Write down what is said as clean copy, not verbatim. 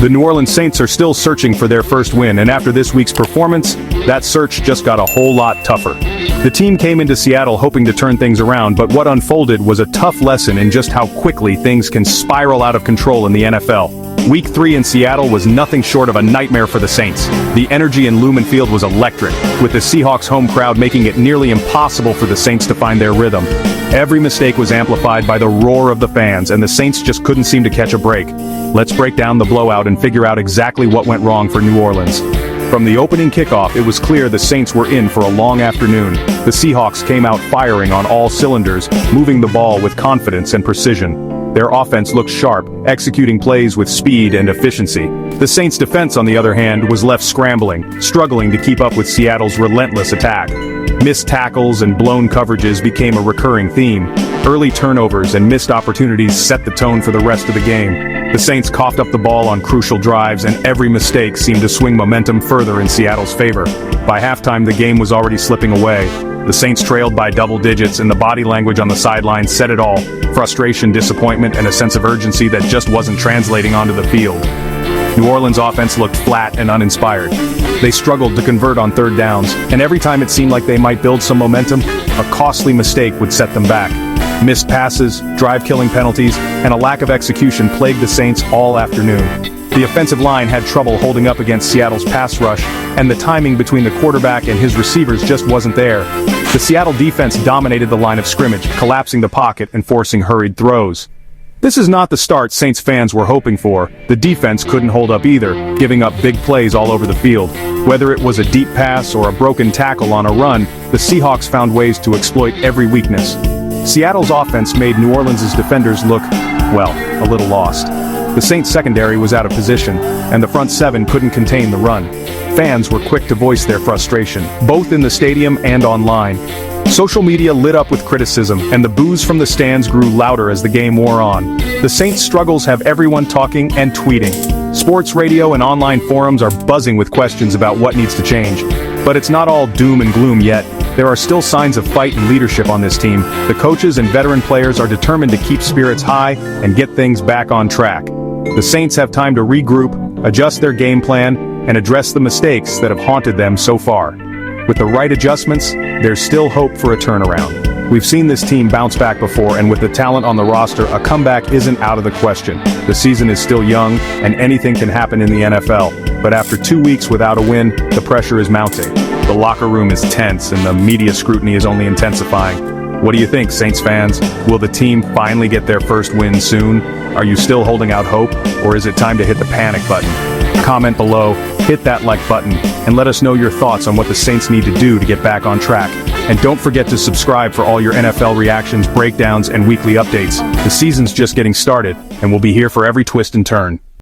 The New Orleans Saints are still searching for their first win, and after this week's performance, that search just got a whole lot tougher. The team came into Seattle hoping to turn things around, but what unfolded was a tough lesson in just how quickly things can spiral out of control in the NFL. Week 3 in Seattle was nothing short of a nightmare for the Saints. The energy in Lament Field was electric, with the Seahawks home crowd making it nearly impossible for the Saints to find their rhythm. Every mistake was amplified by the roar of the fans, and the Saints just couldn't seem to catch a break. Let's break down the blowout and figure out exactly what went wrong for New Orleans. From the opening kickoff, it was clear the Saints were in for a long afternoon. The Seahawks came out firing on all cylinders, moving the ball with confidence and precision. Their offense looked sharp, executing plays with speed and efficiency. The Saints' defense, on the other hand, was left scrambling, struggling to keep up with Seattle's relentless attack. Missed tackles and blown coverages became a recurring theme. Early turnovers and missed opportunities set the tone for the rest of the game. The Saints coughed up the ball on crucial drives, and every mistake seemed to swing momentum further in Seattle's favor. By halftime, the game was already slipping away. The Saints trailed by double digits, and the body language on the sidelines said it all. Frustration, disappointment, and a sense of urgency that just wasn't translating onto the field. New Orleans' offense looked flat and uninspired. They struggled to convert on third downs, and every time it seemed like they might build some momentum, a costly mistake would set them back. Missed passes, drive-killing penalties, and a lack of execution plagued the Saints all afternoon. The offensive line had trouble holding up against Seattle's pass rush, and the timing between the quarterback and his receivers just wasn't there. The Seattle defense dominated the line of scrimmage, collapsing the pocket and forcing hurried throws. This is not the start Saints fans were hoping for. The defense couldn't hold up either, giving up big plays all over the field. Whether it was a deep pass or a broken tackle on a run, the Seahawks found ways to exploit every weakness. Seattle's offense made New Orleans' defenders look, well, a little lost. The Saints' secondary was out of position, and the front seven couldn't contain the run. Fans were quick to voice their frustration, both in the stadium and online. Social media lit up with criticism, and the boos from the stands grew louder as the game wore on. The Saints' struggles have everyone talking and tweeting. Sports radio and online forums are buzzing with questions about what needs to change. But it's not all doom and gloom yet. There are still signs of fight and leadership on this team. The coaches and veteran players are determined to keep spirits high and get things back on track. The Saints have time to regroup, adjust their game plan, and address the mistakes that have haunted them so far. With the right adjustments, there's still hope for a turnaround. We've seen this team bounce back before, and with the talent on the roster, a comeback isn't out of the question. The season is still young, and anything can happen in the NFL. But after 2 weeks without a win, the pressure is mounting. The locker room is tense, and the media scrutiny is only intensifying. What do you think, Saints fans? Will the team finally get their first win soon? Are you still holding out hope, or is it time to hit the panic button? Comment below, hit that like button, and let us know your thoughts on what the Saints need to do to get back on track. And don't forget to subscribe for all your NFL reactions, breakdowns, and weekly updates. The season's just getting started, and we'll be here for every twist and turn.